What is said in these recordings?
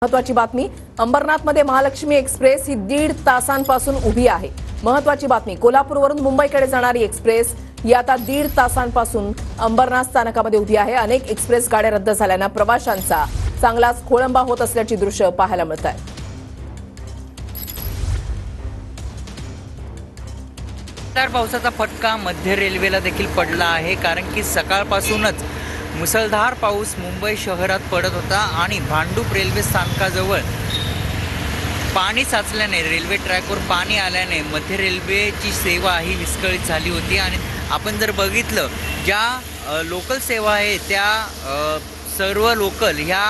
महत्वाची बातमी अंबरनाथमध्ये महालक्ष्मी एक्सप्रेस ही 1.5 तासांपासून उभी आहे। महत्वाची बातमी कोल्हापूरवरून मुंबईकडे जाणारी एक्सप्रेस ही आता 1.5 तासांपासून अंबरनाथ स्थानकामध्ये उभी आहे। अनेक एक्सप्रेस गाड्या रद्द झाल्याने प्रवाशांचा चांगलाच खोळंबा होत असल्याची दृश्य पाहायला मिळत आहे। पावसाचा फटका मध्य रेल्वेला देखील पडला आहे, कारण की सकाळपासूनच मुसळधार पाऊस मुंबई शहरात पडत होता आणि भांडूप रेल्वे स्थानकाजवळ पाणी साचल्याने रेल्वे ट्रॅकवर पाणी आल्याने मध्य रेल्वेची सेवा ही विस्कळीत झाली होती। आणि आपण जर बघितलं ज्या लोकल सेवा आहे त्या सर्व लोकल ह्या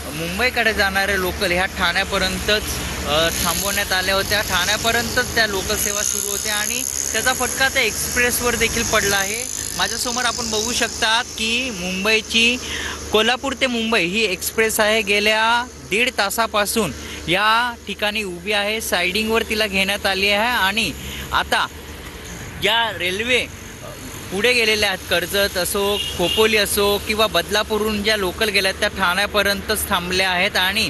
मुंबईकडे जाणारे लोकल ह्या ठाण्यापर्यंतच थांबवण्यात आल्या होत्या। ठाण्यापर्यंतच त्या लोकल सेवा सुरू होत्या आणि त्याचा फटका त्या एक्सप्रेसवर देखील पडला आहे। माझ्यासमोर आपण बघू शकता की मुंबईची कोल्हापूर ते मुंबई ही एक्सप्रेस आहे। गेल्या 1.5 तासापासून या ठिकाणी उभी आहे। सायडिंगवर तिला घेण्यात आली आहे आणि आता या रेल्वे पुढे गेलेल्या आहेत। कर्जत असो, खोपोली असो किंवा बदलापूरहून ज्या लोकल गेल्या त्या ठाण्यापर्यंतच थांबल्या आहेत आणि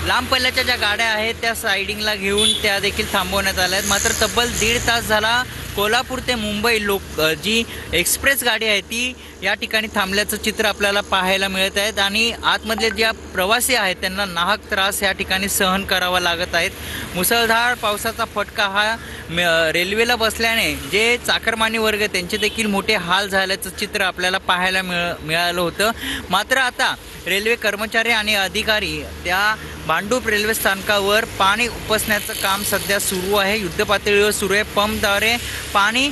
लांब पल्ल्याच्या ज्या गाड्या आहेत त्या सायडिंगला घेऊन त्या देखील थांबवण्यात आल्या आहेत। मात्र तब्बल 1.5 तास झाला कोल्हापूर ते मुंबई जी एक्सप्रेस गाडी आहे ती या ठिकाणी थांबल्याचं चित्र आपल्याला पाहायला मिळत आहेत आणि आतमधले ज्या प्रवासी आहेत त्यांना नाहक त्रास या ठिकाणी सहन करावा लागत आहेत। मुसळधार पावसाचा फटका हा रेल्वेला बसल्याने जे चाकरमानी वर्ग त्यांचे देखील मोठे हाल झाल्याचं चित्र आपल्याला पाहायला मिळालं होतं। मात्र आता रेल्वे कर्मचारी आणि अधिकारी त्या भांडूप रेल्वे स्थानकावर पाणी उपसण्याचं काम सध्या सुरू आहे। युद्धपातळीवर सुरू आहे। पंपद्वारे पाणी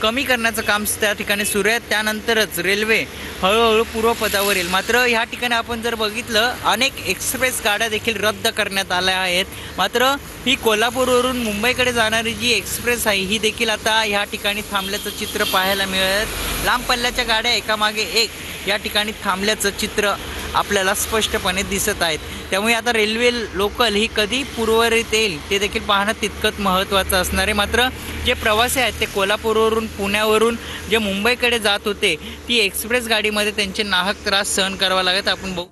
कमी करण्याचं काम त्या ठिकाणी सुरू आहे। त्यानंतरच रेल्वे हळूहळू पूर्वपदावर येईल। मात्र ह्या ठिकाणी आपण जर बघितलं अनेक एक्सप्रेस गाड्या देखील रद्द करण्यात आल्या आहेत। मात्र ही कोल्हापूरवरून मुंबईकडे जाणारी जी एक्सप्रेस आहे ही देखील आता ह्या ठिकाणी थांबल्याचं चित्र पाहायला मिळत। लांब पल्ल्याच्या गाड्या एकामागे एक या ठिकाणी थांबल्याचं चित्र आपल्याला स्पष्टपणे दिसत आहेत। त्यामुळे आता रेल्वे लोकल ही कधी पूर्वरित येईल ते देखील पाहणं तितकंच महत्त्वाचं असणार आहे। मात्र जे प्रवासी आहेत ते कोल्हापूरवरून पुण्यावरून जे मुंबईकडे जात होते ती एक्सप्रेस गाडीमध्ये त्यांचे नाहक त्रास सहन करावा लागत। आपण बघू